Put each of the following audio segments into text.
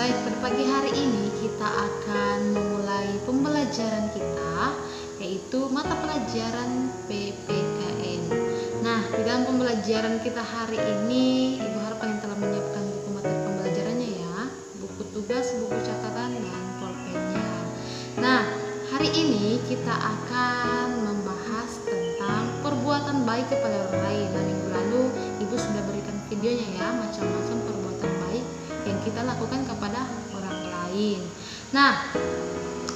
Baik, pada pagi hari ini kita akan memulai pembelajaran kita, yaitu mata pelajaran PPKN. Nah, di dalam pembelajaran kita hari ini, Ibu harap kalian telah menyiapkan buku materi pembelajarannya ya, buku tugas, buku catatan, dan pulpennya. Nah, hari ini kita akan membahas tentang perbuatan baik kepada orang lain. Nah, minggu lalu Ibu sudah berikan videonya ya, macam-macam perbuatan baik yang kita lakukan kepada orang lain. Nah,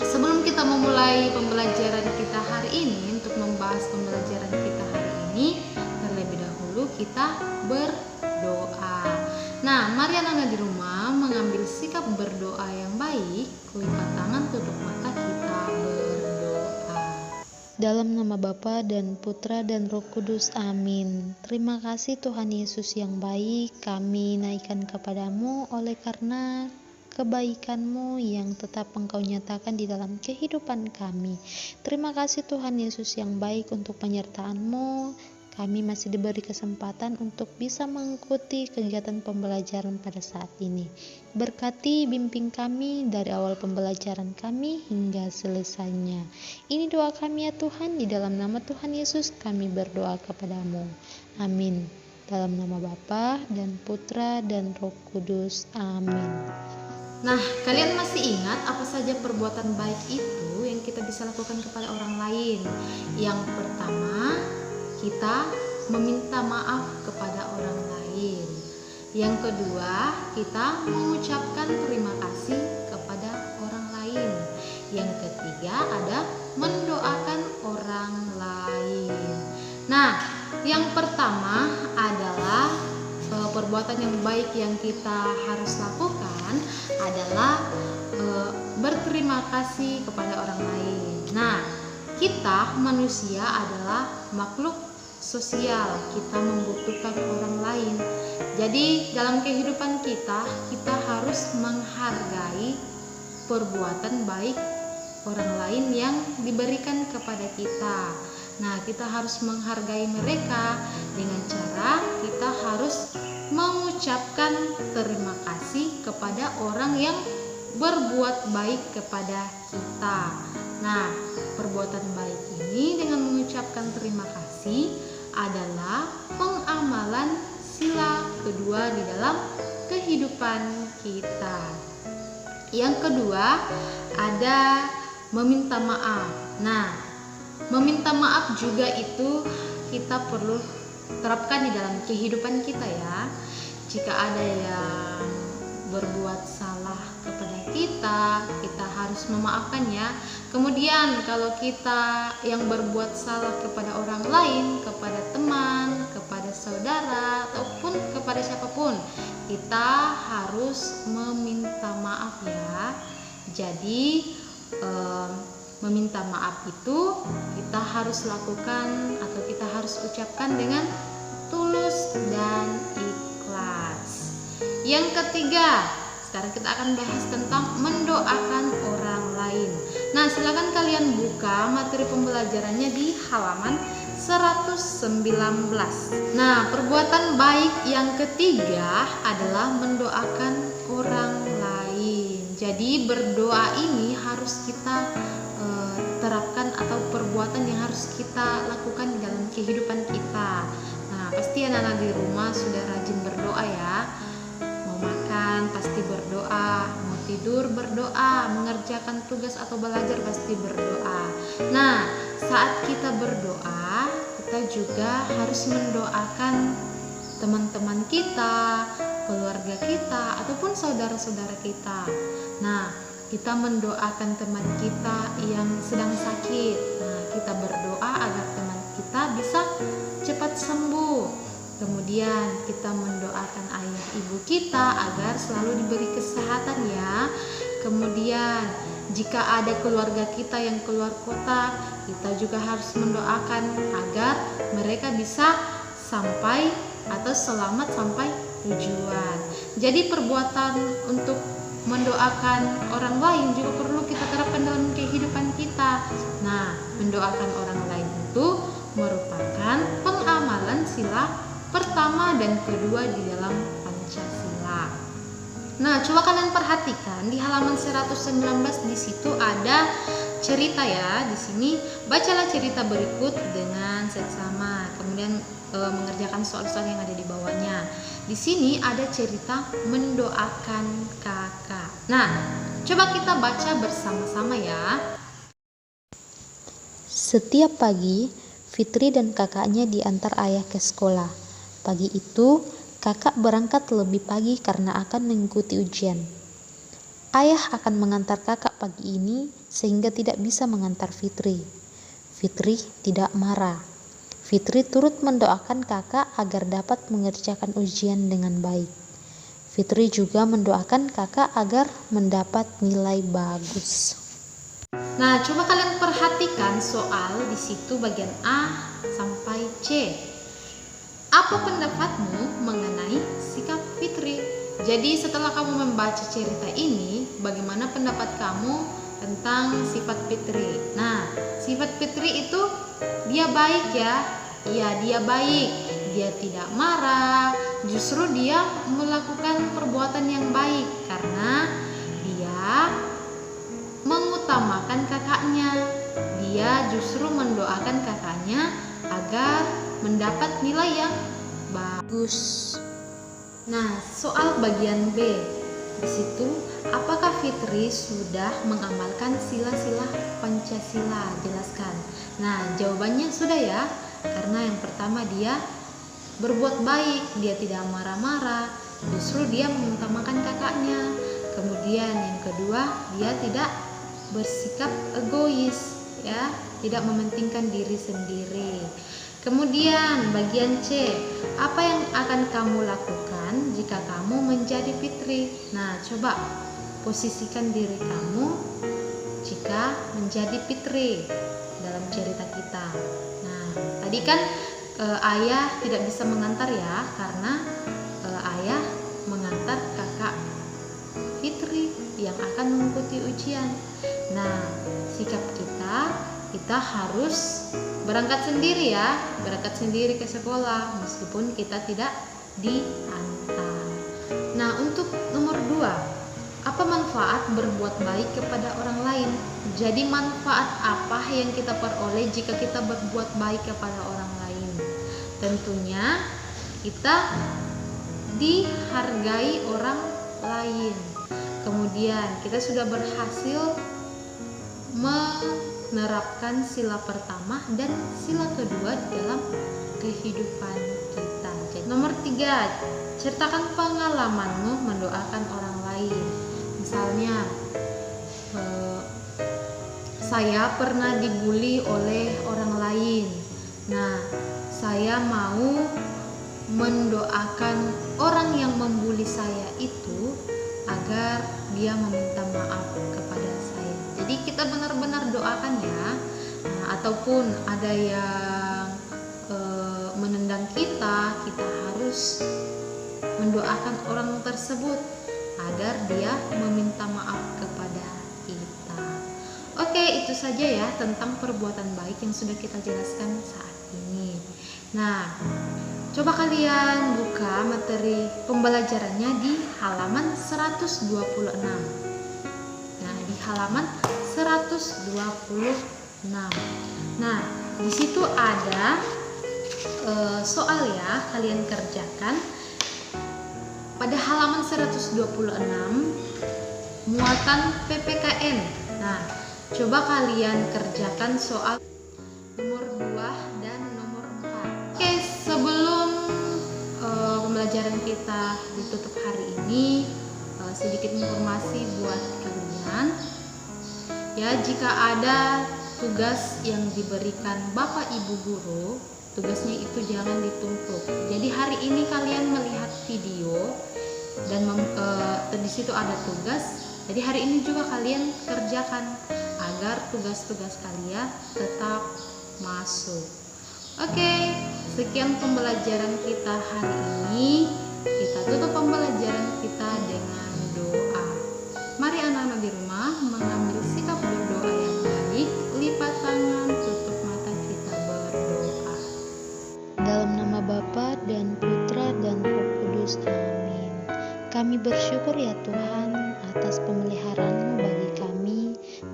sebelum kita memulai pembelajaran kita hari ini, untuk membahas pembelajaran kita hari ini, terlebih dahulu kita berdoa. Nah, mari anak-anak di rumah mengambil sikap berdoa yang baik, lipat tangan, tutup mata, kita berdoa. Dalam nama Bapa dan Putra dan Roh Kudus, amin. Terima kasih Tuhan Yesus yang baik, kami naikkan kepadamu oleh karena kebaikan-Mu yang tetap Engkau nyatakan di dalam kehidupan kami. Terima kasih Tuhan Yesus yang baik untuk penyertaan-Mu. Kami masih diberi kesempatan untuk bisa mengikuti kegiatan pembelajaran pada saat ini. Berkati bimbing kami dari awal pembelajaran kami hingga selesainya. Ini doa kami ya Tuhan, di dalam nama Tuhan Yesus kami berdoa kepadamu. Amin. Dalam nama Bapa dan Putra dan Roh Kudus. Amin. Nah, kalian masih ingat apa saja perbuatan baik itu yang kita bisa lakukan kepada orang lain? Yang pertama, kita meminta maaf kepada orang lain. Yang kedua, kita mengucapkan terima kasih kepada orang lain. Yang ketiga, ada mendoakan orang lain. Nah, yang pertama adalah perbuatan yang baik yang kita harus lakukan adalah berterima kasih kepada orang lain. Nah, kita manusia adalah makhluk sosial, kita membutuhkan orang lain. Jadi dalam kehidupan kita harus menghargai perbuatan baik orang lain yang diberikan kepada kita. Nah, kita harus menghargai mereka dengan cara kita harus mengucapkan terima kasih kepada orang yang berbuat baik kepada kita. Nah, perbuatan baik ini dengan mengucapkan terima kasih adalah pengamalan sila kedua di dalam kehidupan kita. Yang kedua ada meminta maaf. Nah, meminta maaf juga itu kita perlu terapkan di dalam kehidupan kita ya. Jika ada yang berbuat salah kepada kita harus memaafkannya. Kemudian kalau kita yang berbuat salah kepada orang lain, kepada teman, kepada saudara, ataupun kepada siapapun, kita harus meminta maaf ya. Jadi meminta maaf itu kita harus lakukan atau kita harus ucapkan dengan tulus dan ikhlas. Yang ketiga, sekarang kita akan bahas tentang mendoakan orang lain. Nah, silakan kalian buka materi pembelajarannya di halaman 119. Nah, perbuatan baik yang ketiga adalah mendoakan orang lain. Jadi berdoa ini harus kita terapkan atau perbuatan yang harus kita lakukan di dalam kehidupan kita. Nah, pasti anak-anak di rumah sudah rajin berdoa ya. Mau makan pasti berdoa, mau tidur berdoa, mengerjakan tugas atau belajar pasti berdoa. Nah, saat kita berdoa, kita juga harus mendoakan teman-teman kita, keluarga kita, ataupun saudara-saudara kita. Nah, kita mendoakan teman kita yang sedang sakit. Nah, kita berdoa agar teman kita bisa cepat sembuh. Kemudian kita mendoakan ayah ibu kita agar selalu diberi kesehatan ya. Kemudian jika ada keluarga kita yang keluar kota, kita juga harus mendoakan agar mereka bisa sampai atau selamat sampai tujuan. Jadi perbuatan untuk mendoakan orang lain juga perlu kita terapkan dalam kehidupan kita. Nah, mendoakan orang lain itu merupakan pengamalan sila pertama dan kedua di dalam Pancasila. Nah, coba kalian perhatikan di halaman 119 di situ ada cerita ya. Di sini bacalah cerita berikut dengan seksama. Kemudian mengerjakan soal-soal yang ada di bawahnya. Di sini ada cerita mendoakan kakak. Nah, coba kita baca bersama-sama ya. Setiap pagi, Fitri dan kakaknya diantar ayah ke sekolah. Pagi itu, kakak berangkat lebih pagi karena akan mengikuti ujian. Ayah akan mengantar kakak pagi ini sehingga tidak bisa mengantar Fitri. Fitri tidak marah. Fitri turut mendoakan kakak agar dapat mengerjakan ujian dengan baik. Fitri juga mendoakan kakak agar mendapat nilai bagus. Nah, coba kalian perhatikan soal di situ bagian A sampai C. Apa pendapatmu mengenai sikap Fitri? Jadi setelah kamu membaca cerita ini, bagaimana pendapat kamu tentang sifat Fitri? Nah, sifat Fitri itu dia baik ya. Iya, dia baik. Dia tidak marah. Justru dia melakukan perbuatan yang baik karena dia mengutamakan kakaknya. Dia justru mendoakan kakaknya agar mendapat nilai yang bagus. Nah, soal bagian B. Di situ, apakah Fitri sudah mengamalkan sila-sila Pancasila? Jelaskan. Nah, jawabannya sudah ya. Karena yang pertama dia berbuat baik, dia tidak marah-marah, justru dia mengutamakan kakaknya. Kemudian yang kedua, dia tidak bersikap egois, ya, tidak mementingkan diri sendiri. Kemudian bagian C, apa yang akan kamu lakukan jika kamu menjadi Fitri? Nah, coba posisikan diri kamu jika menjadi Fitri dalam cerita kita. Nah, tadi kan ayah tidak bisa mengantar ya, karena ayah mengantar kakak Fitri yang akan mengikuti ujian. Nah, sikap kita harus berangkat sendiri ya, berangkat sendiri ke sekolah meskipun kita tidak diantar. Nah, untuk nomor 2, apa manfaat berbuat baik kepada orang lain? Jadi manfaat apa yang kita peroleh jika kita berbuat baik kepada orang lain? Tentunya kita dihargai orang lain. Kemudian kita sudah berhasil menerapkan sila pertama dan sila kedua dalam kehidupan kita. Jadi, nomor 3, ceritakan pengalamanmu mendoakan orang lain. Misalnya, saya pernah dibully oleh orang lain. Nah, saya mau mendoakan orang yang membuli saya itu agar dia meminta maaf kepada saya. Jadi kita benar-benar doakan ya. Nah, ataupun ada yang menendang kita harus mendoakan orang tersebut agar dia meminta maaf kepada kita. Oke, itu saja ya tentang perbuatan baik yang sudah kita jelaskan saat ini. Nah, coba kalian buka materi pembelajarannya di halaman 126. Nah, di halaman 126. Nah, di situ ada soal ya, kalian kerjakan. Pada halaman 126, muatan PPKN. Nah, coba kalian kerjakan soal nomor 2 dan nomor 4. Oke, sebelum pembelajaran kita ditutup hari ini, sedikit informasi buat kalian. Ya, jika ada tugas yang diberikan Bapak Ibu guru, tugasnya itu jangan ditumpuk. Jadi hari ini kalian melihat video dan di situ ada tugas. Jadi hari ini juga kalian kerjakan agar tugas-tugas kalian tetap masuk. Oke, sekian pembelajaran kita hari ini. Kita tutup pembelajaran kita dengan doa. Mari anak-anak di rumah mengambil sikap berdoa yang baik, lipat tangan, tutup mata, kita berdoa. Dalam nama Bapa dan Putra dan Roh Kudus. Amin. Kami bersyukur ya Tuhan, atas pemeliharaan-Mu bagi kami.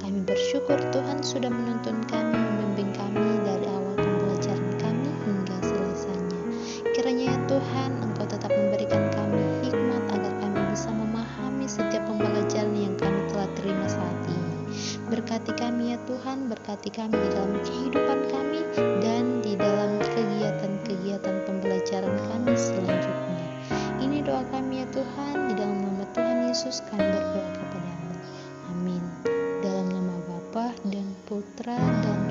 Kami bersyukur Tuhan sudah menuntun kami, membimbing kami dari awal pembelajaran kami hingga selesainya. Kiranya ya Tuhan, Engkau tetap memberikan kami hikmat agar kami bisa memahami setiap pembelajaran yang kami telah terima saat ini. Berkati kami ya Tuhan, berkati kami di dalam kehidupan kami dan di dalam kegiatan-kegiatan pembelajaran kami selanjutnya. Ini doa kami ya Tuhan, di dalam nama Tuhan Yesus kami berdoa kepada-Mu. Amin. Dalam nama Bapa dan Putra dan